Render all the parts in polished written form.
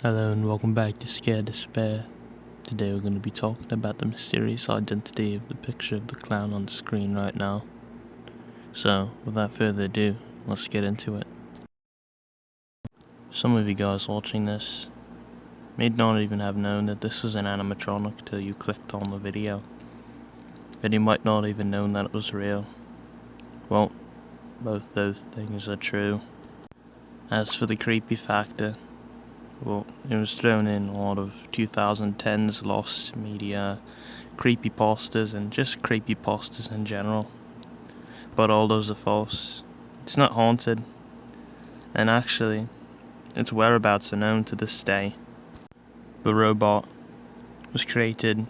Hello and welcome back to Scare Despair. Today we're going to be talking about the mysterious identity of the picture of the clown on the screen right now. So, without further ado, let's get into it. Some of you guys watching this may not even have known that this was an animatronic till you clicked on the video. And you might not even known that it was real. Well, both those things are true. As for the creepy factor, well, it was thrown in a lot of 2010s lost media, creepypastas, and just creepypastas in general. But all those are false. It's not haunted, and actually, its whereabouts are known to this day. The robot was created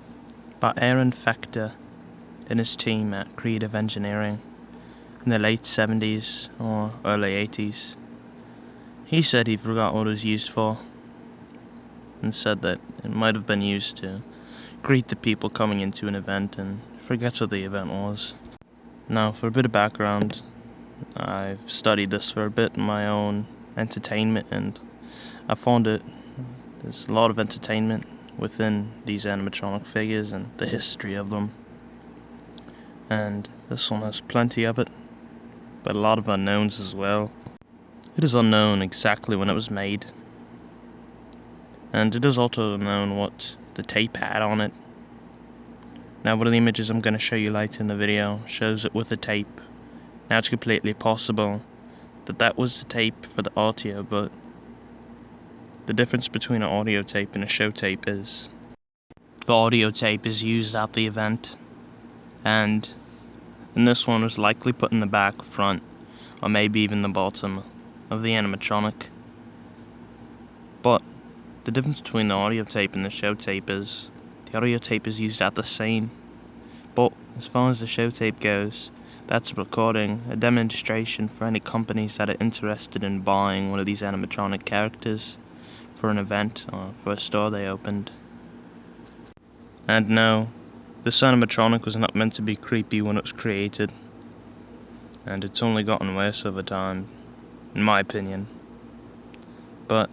by Aaron Fechter and his team at Creative Engineering in the late 70s or early 80s. He said he forgot what it was used for, and said that it might have been used to greet the people coming into an event and forget what the event was. Now, for a bit of background, I've studied this for a bit in my own entertainment, and I found there's a lot of entertainment within these animatronic figures and the history of them. And this one has plenty of it, but a lot of unknowns as well. It is unknown exactly when it was made, and it is also unknown what the tape had on it. Now, one of the images I'm going to show you later in the video shows it with the tape. Now, it's completely possible that was the tape for the audio, but the difference between an audio tape and a show tape is the audio tape is used at the event, and this one was likely put in the back, front, or maybe even the bottom of the animatronic. But the difference between the audio tape and the show tape is the audio tape is used at the scene, but as far as the show tape goes, that's a recording, a demonstration for any companies that are interested in buying one of these animatronic characters for an event or for a store they opened. And no, this animatronic was not meant to be creepy when it was created, and it's only gotten worse over time, in my opinion. But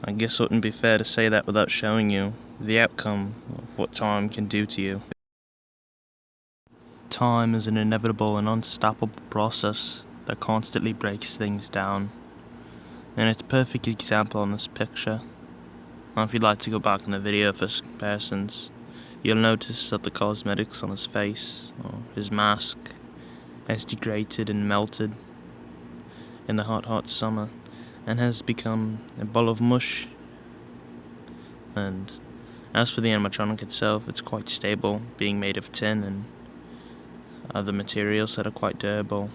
I guess it wouldn't be fair to say that without showing you the outcome of what time can do to you. Time is an inevitable and unstoppable process that constantly breaks things down, and it's a perfect example on this picture. Now, if you'd like to go back in the video for comparisons, you'll notice that the cosmetics on his face, or his mask, has degraded and melted in the hot summer, and has become a ball of mush. And as for the animatronic itself, it's quite stable, being made of tin and other materials that are quite durable.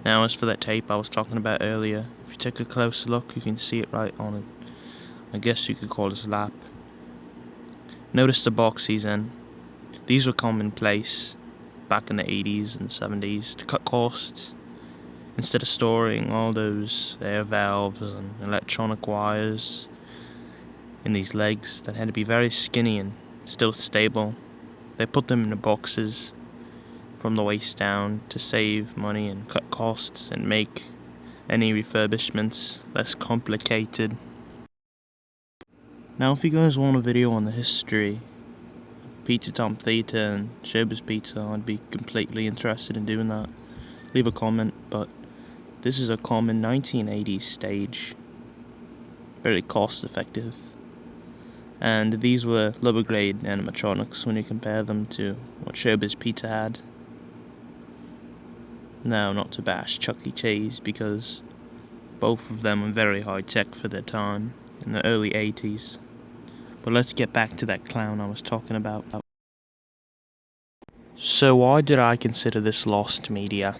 Now, as for that tape I was talking about earlier, if you take a closer look, you can see it right on it. I guess you could call his lap. Notice the box he's in. These were commonplace back in the 80s and 70s to cut costs. Instead of storing all those air valves and electronic wires in these legs that had to be very skinny and still stable, they put them in the boxes from the waist down to save money and cut costs and make any refurbishments less complicated. Now, if you guys want a video on the history of Pizza Tom Theatre and Showbiz Pizza, I'd be completely interested in doing that. Leave a comment, but this is a common 1980s stage, very cost effective, and these were lower grade animatronics when you compare them to what Showbiz Pizza had. Now, not to bash Chuck E. Cheese, because both of them were very high tech for their time in the early 80s. But let's get back to that clown I was talking about. So why did I consider this lost media?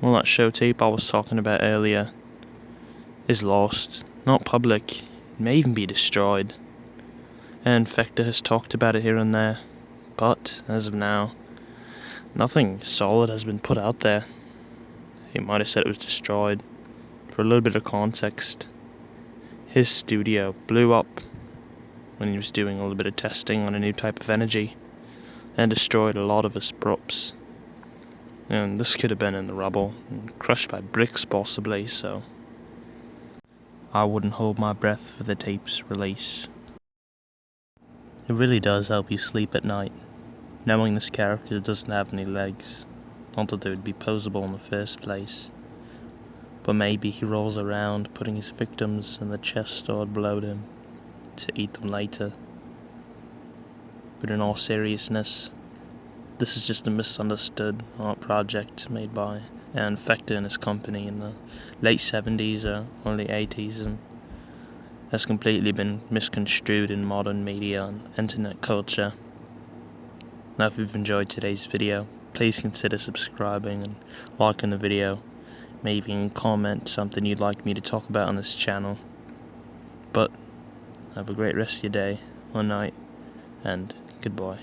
Well, that show tape I was talking about earlier is lost, not public. It may even be destroyed. And Fechter has talked about it here and there, but as of now, nothing solid has been put out there. He might have said it was destroyed. For a little bit of context, his studio blew up when he was doing a little bit of testing on a new type of energy, and destroyed a lot of his props. And this could have been in the rubble, and crushed by bricks possibly, so I wouldn't hold my breath for the tape's release. It really does help you sleep at night, knowing this character doesn't have any legs. Not that they would be posable in the first place. But maybe he rolls around putting his victims in the chest stored below him to eat them later. But in all seriousness, this is just a misunderstood art project made by an infector and his company in the late 70s or early 80s, and has completely been misconstrued in modern media and internet culture. Now if you've enjoyed today's video, please consider subscribing and liking the video. Maybe you can comment something you'd like me to talk about on this channel. But have a great rest of your day or night, and goodbye.